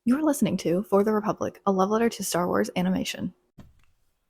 You're listening to For the Republic, a love letter to Star Wars animation.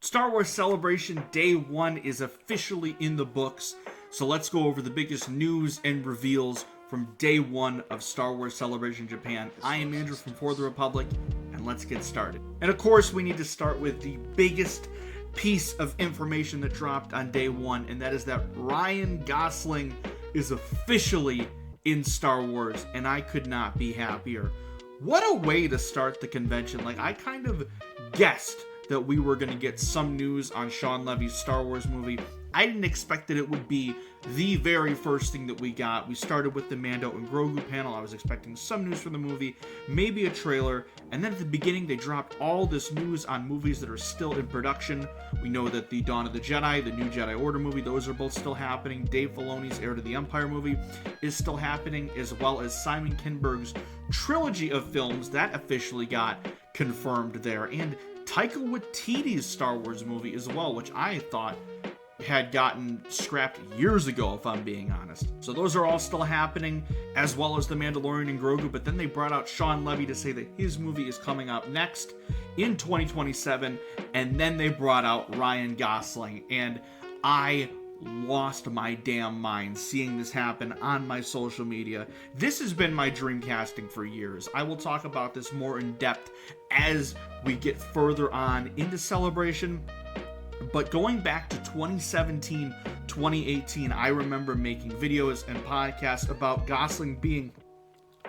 Star Wars Celebration Day 1 is officially in the books, so let's go over the biggest news and reveals from Day 1 of Star Wars Celebration Japan. I am Andrew from For the Republic, and let's get started. And of course, we need to start with the biggest piece of information that dropped on Day 1, and that is that Ryan Gosling is officially in Star Wars, and I could not be happier. What a way to start the convention. Like, I kind of guessed that we were going to get some news on Shawn Levy's Star Wars movie. I didn't expect that it would be the very first thing that we got. We started with the Mando and Grogu panel. I was expecting some news from the movie, maybe a trailer, and then at the beginning they dropped all this news on movies that are still in production. We know that the Dawn of the Jedi, the New Jedi Order movie, those are both still happening. Dave Filoni's Heir to the Empire movie is still happening, as well as Simon Kinberg's trilogy of films that officially got confirmed there, and Taika Waititi's Star Wars movie as well, which I thought had gotten scrapped years ago, if I'm being honest. So those are all still happening, as well as The Mandalorian and Grogu, but then they brought out Shawn Levy to say that his movie is coming up next in 2027, and then they brought out Ryan Gosling, and I lost my damn mind seeing this happen on my social media. This has been my dream casting for years. I will talk about this more in depth as we get further on into Celebration. But going back to 2017, 2018, I remember making videos and podcasts about Gosling being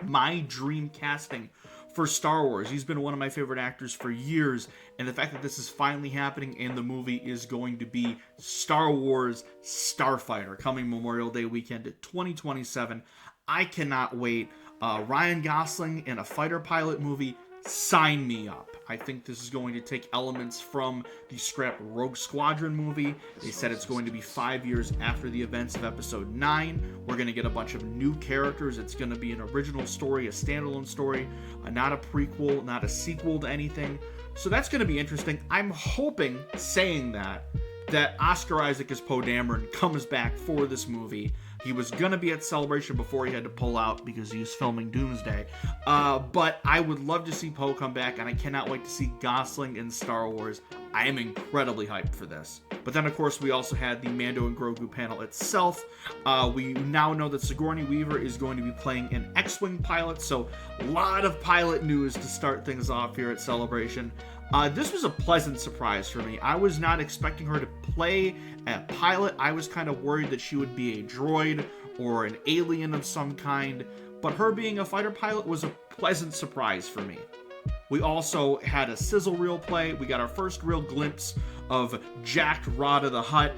my dream casting for Star Wars. He's been one of my favorite actors for years, and the fact that this is finally happening and the movie is going to be Star Wars Starfighter coming Memorial Day weekend 2027. I cannot wait. Ryan Gosling in a fighter pilot movie, sign me up. I think this is going to take elements from the scrapped Rogue Squadron movie. They said it's going to be 5 years after the events of Episode 9. We're going to get a bunch of new characters. It's going to be an original story, a standalone story, not a prequel, not a sequel to anything. So that's going to be interesting. I'm hoping, saying that Oscar Isaac as Poe Dameron comes back for this movie. He was going to be at Celebration before he had to pull out because he was filming Doomsday. But I would love to see Poe come back, and I cannot wait to see Gosling in Star Wars. I am incredibly hyped for this. But then, of course, we also had the Mando and Grogu panel itself. We now know that Sigourney Weaver is going to be playing an X-Wing pilot, so a lot of pilot news to start things off here at Celebration. This was a pleasant surprise for me. I was not expecting her to play a pilot. I was kind of worried that she would be a droid or an alien of some kind, but her being a fighter pilot was a pleasant surprise for me. We also had a sizzle reel play. We got our first real glimpse of jacked Rada the Hutt,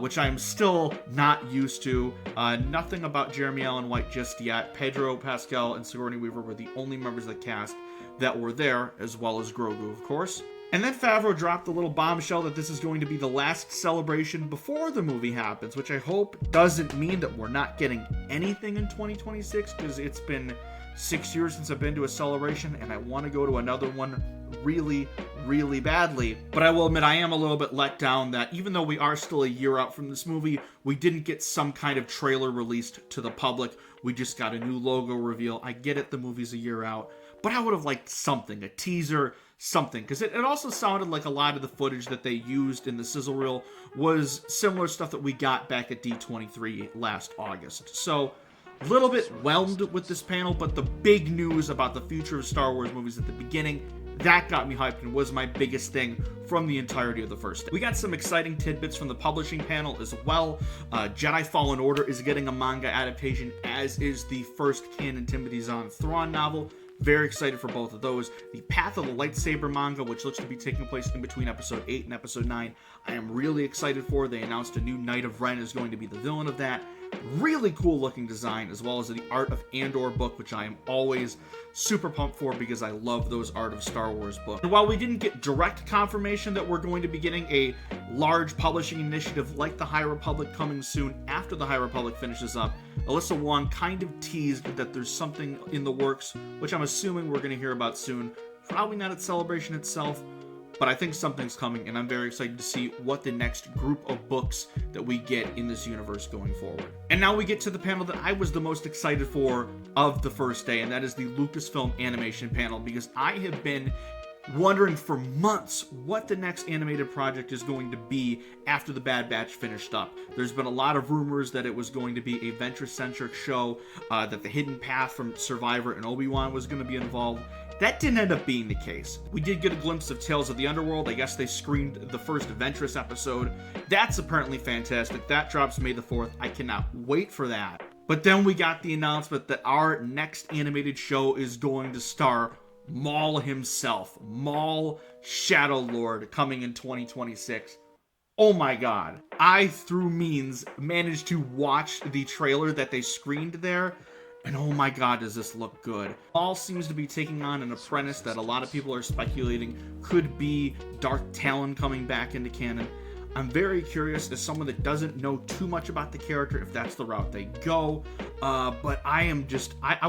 which I'm still not used to. Nothing about Jeremy Allen White just yet. Pedro Pascal and Sigourney Weaver were the only members of the cast that were there, as well as Grogu, of course. And then Favreau dropped the little bombshell that this is going to be the last celebration before the movie happens, which I hope doesn't mean that we're not getting anything in 2026, because it's been 6 years since I've been to a celebration, and I want to go to another one really, really badly. But I will admit I am a little bit let down that even though we are still a year out from this movie, we didn't get some kind of trailer released to the public. We just got a new logo reveal. I get it, the movie's a year out, but I would have liked something, a teaser, something, because it also sounded like a lot of the footage that they used in the sizzle reel was similar stuff that we got back at D23 last August. So a little bit whelmed with this panel, but the big news about the future of Star Wars movies at the beginning, that got me hyped and was my biggest thing from the entirety of the first day. We got some exciting tidbits from the publishing panel as well. Jedi Fallen Order is getting a manga adaptation, as is the first canon Timothy Zahn Thrawn novel. Very excited for both of those. The Path of the Lightsaber manga, which looks to be taking place in between Episode 8 and Episode 9, I am really excited for. They announced a new Knight of Ren is going to be the villain of that. Really cool looking design, as well as the Art of Andor book, which I am always super pumped for because I love those Art of Star Wars books. And while we didn't get direct confirmation that we're going to be getting a large publishing initiative like the High Republic coming soon after the High Republic finishes up, Alyssa Wong kind of teased that there's something in the works, which I'm assuming we're going to hear about soon. Probably not at Celebration itself, but I think something's coming, and I'm very excited to see what the next group of books that we get in this universe going forward. And now we get to the panel that I was the most excited for of the first day, and that is the Lucasfilm animation panel, because I have been wondering for months what the next animated project is going to be after the Bad Batch finished up. There's been a lot of rumors that it was going to be a Ventress-centric show, that the hidden path from Survivor and Obi-Wan was going to be involved. That didn't end up being the case. We did get a glimpse of Tales of the Underworld. I guess they screened the first Ventress episode. That's apparently fantastic. That drops May the 4th. I cannot wait for that. But then we got the announcement that our next animated show is going to star Maul himself. Maul, Shadow Lord, coming in 2026. Oh my god. I, through means, managed to watch the trailer that they screened there, and oh my god, does this look good. Maul seems to be taking on an apprentice that a lot of people are speculating could be Darth Talon coming back into canon. I'm very curious, as someone that doesn't know too much about the character, if that's the route they go. But I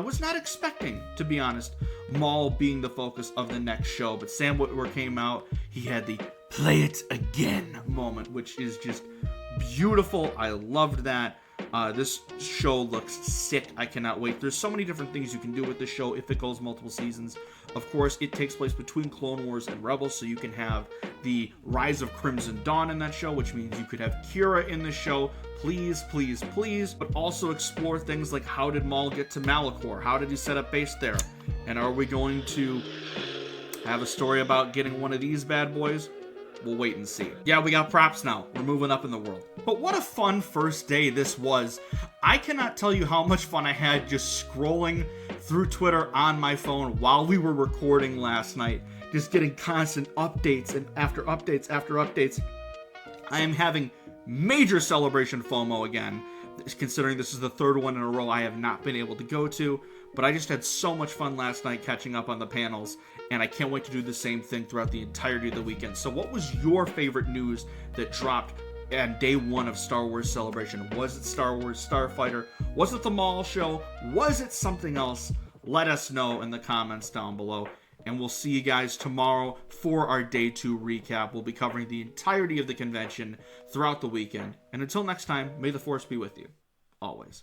was not expecting, to be honest, Maul being the focus of the next show. But Sam Witwer came out. He had the play it again moment, which is just beautiful. I loved that. This show looks sick. I cannot wait. There's so many different things you can do with this show if it goes multiple seasons. Of course, it takes place between Clone Wars and Rebels, so you can have the Rise of Crimson Dawn in that show, which means you could have Kira in the show. Please, please, please. But also explore things like, how did Maul get to Malachor? How did he set up base there? And are we going to have a story about getting one of these bad boys? We'll wait and see. Yeah, we got props now. We're moving up in the world. But what a fun first day this was. I cannot tell you how much fun I had just scrolling through Twitter on my phone while we were recording last night. Just getting constant updates and after updates after updates. I am having major celebration FOMO again, considering this is the third one in a row I have not been able to go to. But I just had so much fun last night catching up on the panels, and I can't wait to do the same thing throughout the entirety of the weekend. So what was your favorite news that dropped on day one of Star Wars Celebration? Was it Star Wars Starfighter? Was it the Maul show? Was it something else? Let us know in the comments down below. And we'll see you guys tomorrow for our day 2 recap. We'll be covering the entirety of the convention throughout the weekend. And until next time, may the Force be with you. Always.